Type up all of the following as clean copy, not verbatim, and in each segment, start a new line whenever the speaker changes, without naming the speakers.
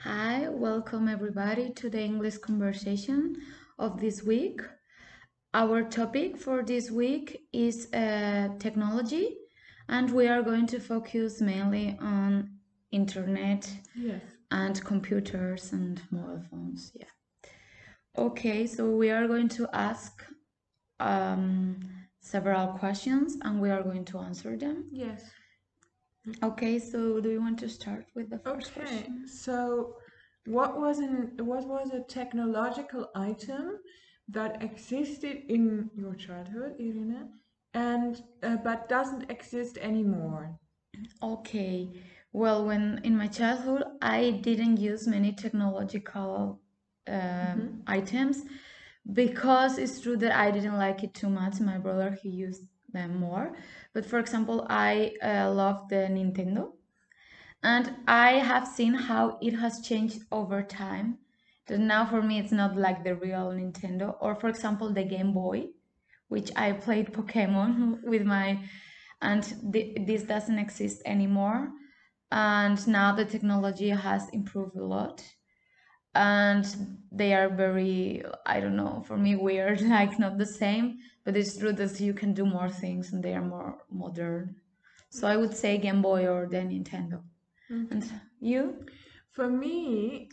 Hi, welcome everybody to the English conversation of this week. Our topic for this week is technology, and we are going to focus mainly on internet and computers and mobile phones. Yeah. Okay, so we are going to ask several questions and we are going to answer them.
Yes.
Okay, so do you want to start with the first question?
So what was a technological item that existed in your childhood, Irene, and but doesn't exist anymore?
Okay, well, when in my childhood, I didn't use many technological items because it's true that I didn't like it too much. My brother, he used them more. But for example, I love the Nintendo, and I have seen how it has changed over time. That now for me, it's not like the real Nintendo. Or for example, the Game Boy, which I played Pokemon with my, and this doesn't exist anymore. And now the technology has improved a lot, and they are very, I don't know, for me weird, like not the same, but it's true that you can do more things and they are more modern. So I would say Game Boy or the Nintendo. And you?
For me,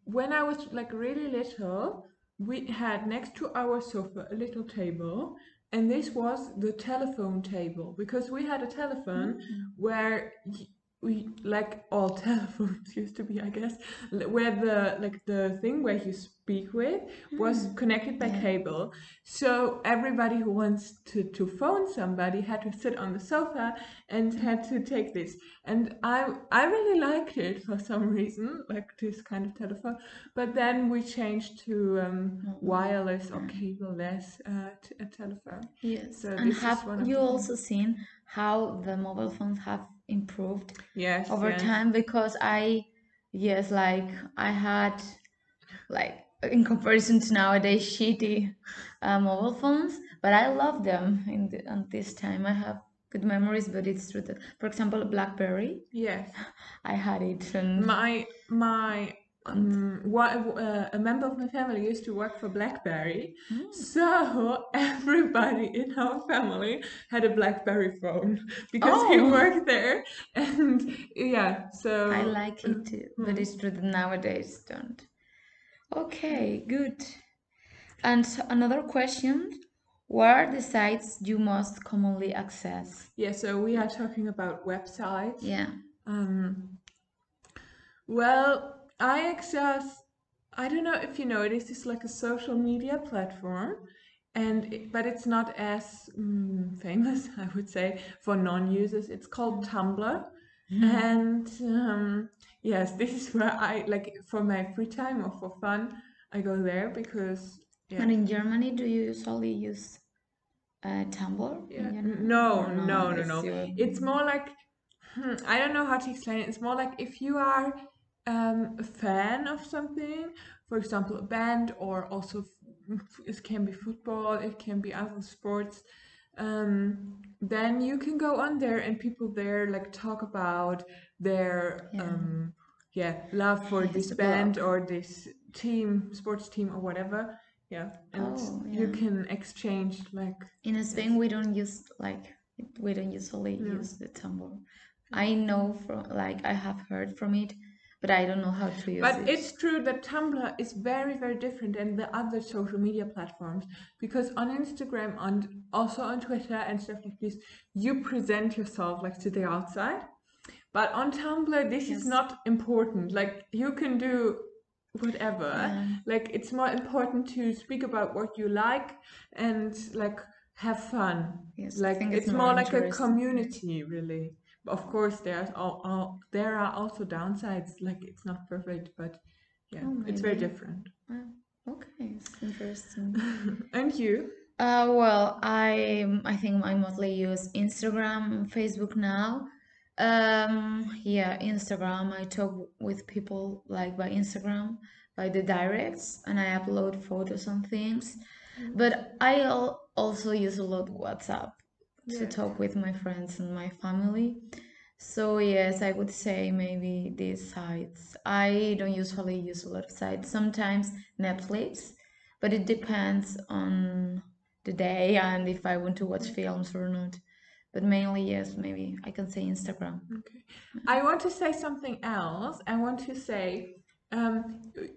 when I was like really little, we had next to our sofa a little table, and this was the telephone table because we had a telephone where we, like all telephones used to be, I guess, where the thing where you speak with was connected by cable. So everybody who wants to phone somebody had to sit on the sofa and had to take this. And I really liked it for some reason, like this kind of telephone. But then we changed to wireless or cable-less telephone.
Yes.
So
And
this is
have
one of
you
the
also seen how the mobile phones have improved
Yes,
over
yes.
time? Because yes, like I had, like in comparison to nowadays, shitty mobile phones, but I love them at this time. I have good memories, but it's true that, for example, BlackBerry,
Yes.
I had it, and
My a member of my family used to work for BlackBerry, so everybody in our family had a BlackBerry phone because he
oh,
worked there, and yeah, so
I like it too, but it's true that nowadays don't. Okay, good. And another question, what are the sites you most commonly access?
yeah, so we are talking about websites.
Yeah.
Well, I access, I don't know if you know, it is like a social media platform, but it's not as famous, I would say, for non-users. It's called Tumblr. And yes, this is where I, like, for my free time or for fun, I go there because,
And in Germany, do you usually use Tumblr?
yeah,
Or
no. It's more like, I don't know how to explain it. It's more like if you are a fan of something, for example, a band, or also it can be football, it can be other sports. Then you can go on there and people there like talk about their love for
Yes,
this
the
band
blog.
or this team, sports team or whatever. Yeah, and you can exchange like.
In Spain, we don't use we don't usually use the Tumblr. I know from I have heard from it, but I don't know how to use
But
it.
it's true that Tumblr is very, very different than the other social media platforms because on Instagram and also on Twitter and stuff like this, you present yourself like to the outside. But on Tumblr, this is not important. Like you can do whatever. Like it's more important to speak about what you like and like have fun.
Yes,
like
I think
it's more like a community, really. Of course, there are also downsides. Like it's not perfect, but yeah, it's very different.
Okay, it's interesting.
And you?
Well, I think I mostly use Instagram, Facebook now. Yeah, Instagram. I talk with people like by Instagram, by the directs, and I upload photos and things. But I also use a lot WhatsApp to talk with my friends and my family. So yes, I would say maybe these sites. I don't usually use a lot of sites. Sometimes Netflix, but it depends on the day and if I want to watch films or not. But mainly, yes, maybe I can say Instagram.
Okay. I want to say something else. I want to say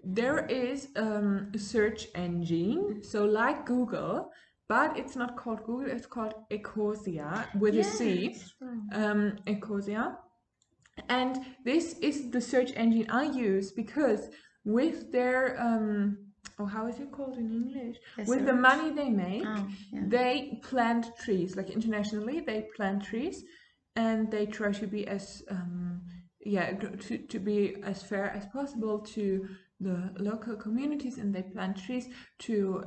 there is a search engine, so like Google, but it's not called Google, it's called Ecosia with a C.
Yes, true.
Ecosia. And this is the search engine I use because with their how is it called in English? With the money they make, they plant trees. Like internationally, they plant trees, and they try to be as to be as fair as possible to the local communities, and they plant trees to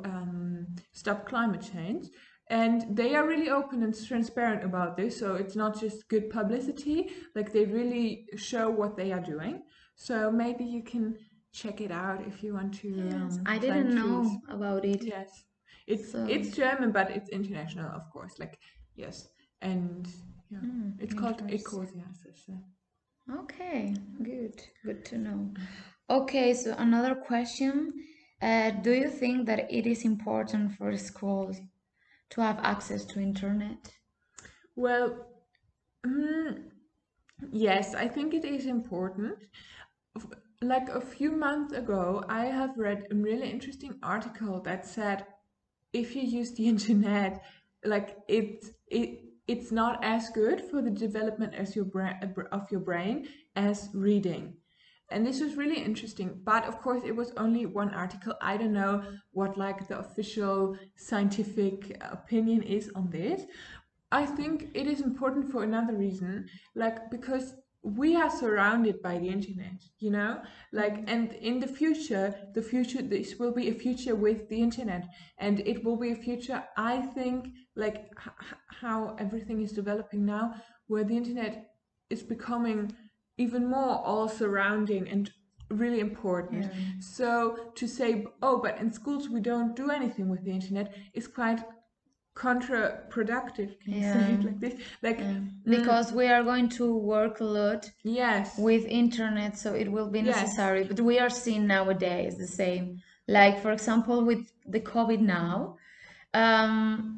stop climate change. And they are really open and transparent about this, so it's not just good publicity, like they really show what they are doing. So maybe you can check it out if you want to.
Yes, I didn't know about it.
Yes, it's German, but it's international, of course. Like yes, and yeah, it's called Ecosia.
Okay, good to know. Okay, so another question: do you think that it is important for schools to have access to internet?
Well, yes, I think it is important. Like a few months ago, I have read a really interesting article that said if you use the internet, like it's not as good for the development as of your brain as reading. And this was really interesting, but of course it was only one article. I don't know what like the official scientific opinion is on this. I think it is important for another reason, like because we are surrounded by the internet, you know, like, and in the future, this will be a future with the internet, and it will be a future, I think, like how everything is developing now, where the internet is becoming even more all surrounding and really important. So to say, oh, but in schools we don't do anything with the internet is quite counterproductive. Can you say it like this? Like
because we are going to work a lot
yes
with internet, so it will be necessary. But we are seeing nowadays the same. Like for example, with the COVID now,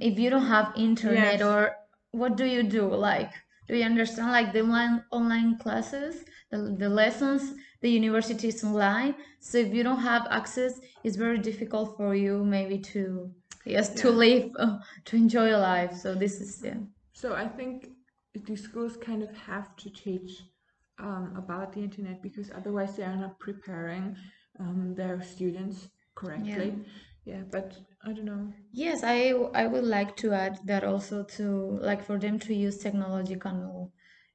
if you don't have internet, or what do you do? Like, do you understand? Like the online classes, the lessons, the university is online. So if you don't have access, it's very difficult for you maybe to to live, to enjoy life. So this is
So I think the schools kind of have to teach about the internet, because otherwise they are not preparing their students correctly. Yeah, but I don't know.
Yes, I would like to add that also, to like for them to use technological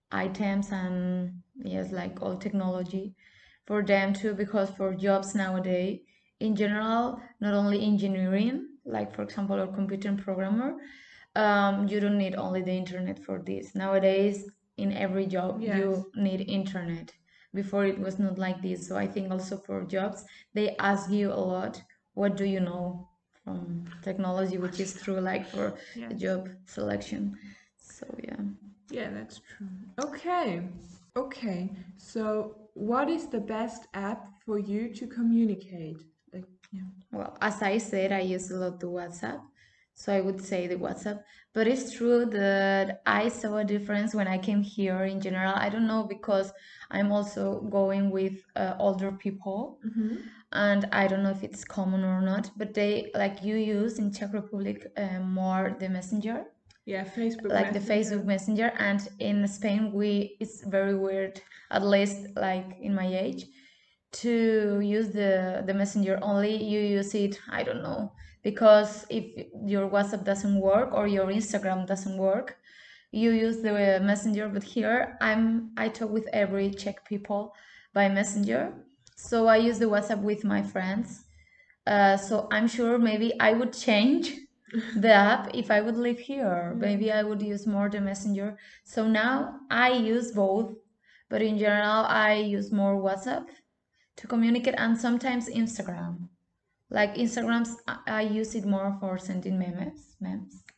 items and yes, like all technology for them too, because for jobs nowadays in general, not only engineering, like for example, or computer programmer, you don't need only the internet for this. Nowadays, in every job, you need internet. Before it was not like this. So I think also for jobs, they ask you a lot, what do you know from technology, which is true like for the job selection. So
yeah, that's true. Okay, so what is the best app for you to communicate? Like,
well, as I said, I use a lot the WhatsApp, so I would say the WhatsApp. But it's true that I saw a difference when I came here in general. I don't know, because I'm also going with older people, and I don't know if it's common or not, but they, like you use in Czech Republic more the messenger.
Yeah, Facebook
like
Messenger.
The Facebook Messenger, and in Spain it's very weird, at least like in my age, to use the messenger. Only you use it, I don't know, because if your WhatsApp doesn't work or your Instagram doesn't work, you use the messenger. But here I talk with every Czech people by messenger, so I use the WhatsApp with my friends. So I'm sure maybe I would change the app if I would live here. Maybe I would use more the messenger. So now I use both, but in general I use more WhatsApp to communicate, and sometimes Instagram. Like Instagrams, I use it more for sending memes.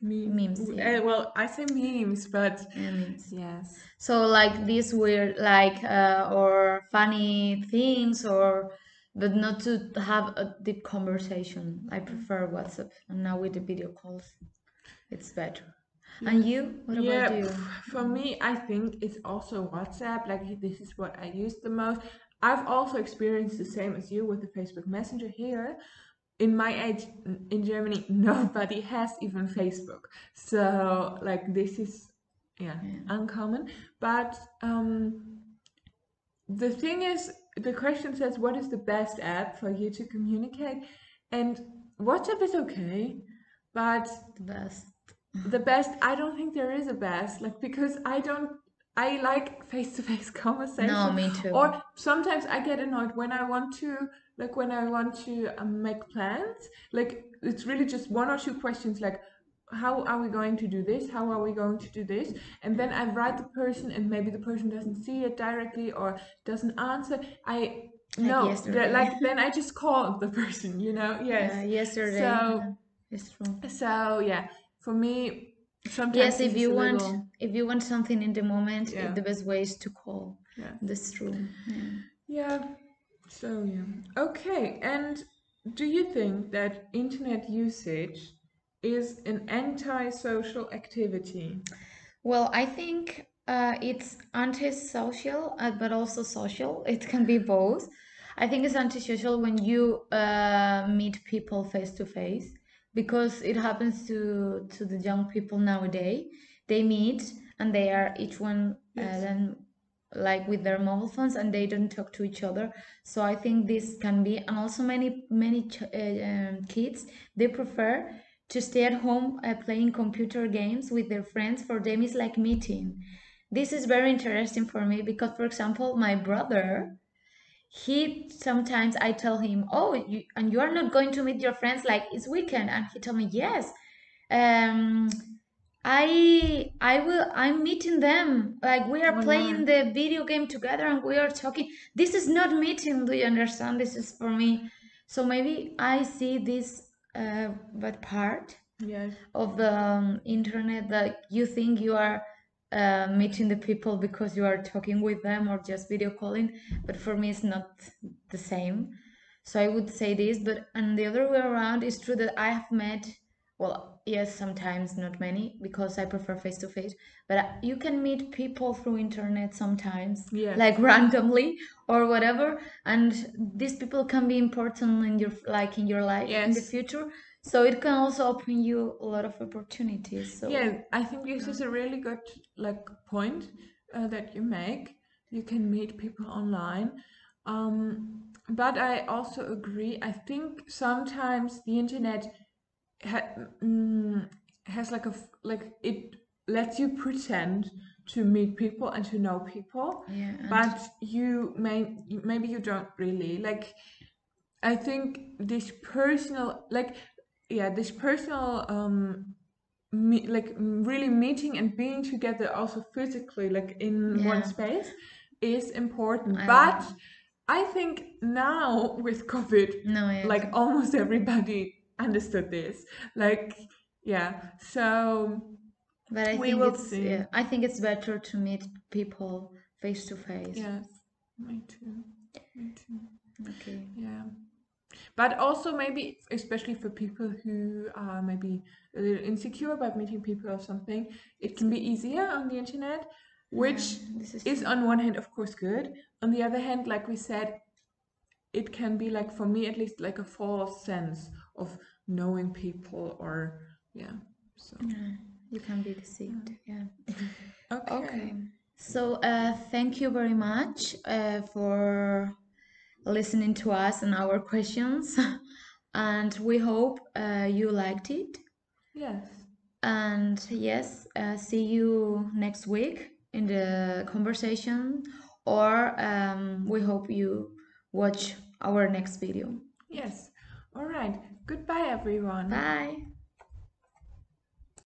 Memes, yeah.
Well, I say memes, but
memes.
yes.
So like these weird, like or funny things, or but not to have a deep conversation. I prefer WhatsApp, and now with the video calls, it's better.
Yeah.
And you? What about you?
For me, I think it's also WhatsApp. Like this is what I use the most. I've also experienced the same as you with the Facebook Messenger here. In my age in Germany, nobody has even Facebook. So like this is uncommon. But the thing is, the question says, what is the best app for you to communicate? And WhatsApp is okay, but the best, I don't think there is a best, like, because I like face-to-face conversation.
No, me too.
Or sometimes I get annoyed when I want to make plans. Like it's really just one or two questions, like how are we going to do this? How are we going to do this? And then I write the person, and maybe the person doesn't see it directly or doesn't answer. Then I just call the person, you know? Yes.
Yesterday.
So
it's true.
So yeah, for me, sometimes
yes, if you want something in the moment, the best way is to call.
Yeah,
that's true.
Yeah. So yeah. Okay. And do you think that internet usage is an anti-social activity?
Well, I think it's antisocial, but also social. It can be both. I think it's antisocial when you meet people face to face, because it happens to the young people nowadays. They meet and they are each one then like with their mobile phones, and they don't talk to each other. So I think this can be, and also many kids, they prefer to stay at home playing computer games with their friends. For them it's like meeting. This is very interesting for me because, for example, my brother, he sometimes I tell him, oh, you are not going to meet your friends, like it's weekend, and he told me, yes, I'm meeting them, like we are playing the video game together and we are talking. This is not meeting, do you understand? This is for me. So maybe I see this bad part of the internet, that you think you are meeting the people because you are talking with them or just video calling, but for me it's not the same. So I would say this, but and the other way around, it's true that I have met, well, yes, sometimes, not many, because I prefer face-to-face, but you can meet people through internet sometimes, like randomly or whatever, and these people can be important in your life in the future. So it can also open you a lot of opportunities. So
yeah, I think this is a really good point that you make. You can meet people online, but I also agree. I think sometimes the internet has it lets you pretend to meet people and to know people, but maybe you don't really like. I think this personal really meeting and being together also physically, like in one space, is important. But I think now with COVID, like almost everybody understood this. So
but I think it's I think it's better to meet people face to face.
Yes, me too. Okay. Yeah. But also maybe, especially for people who are maybe a little insecure about meeting people or something, it can be easier on the internet, which is on one hand, of course, good. On the other hand, like we said, it can be, like, for me at least, like a false sense of knowing people, or so.
You can be deceived. Okay. So thank you very much for listening to us and our questions, and we hope you liked it.
Yes.
And yes, see you next week in the conversation, or we hope you watch our next video.
Yes. All right. Goodbye, everyone.
Bye.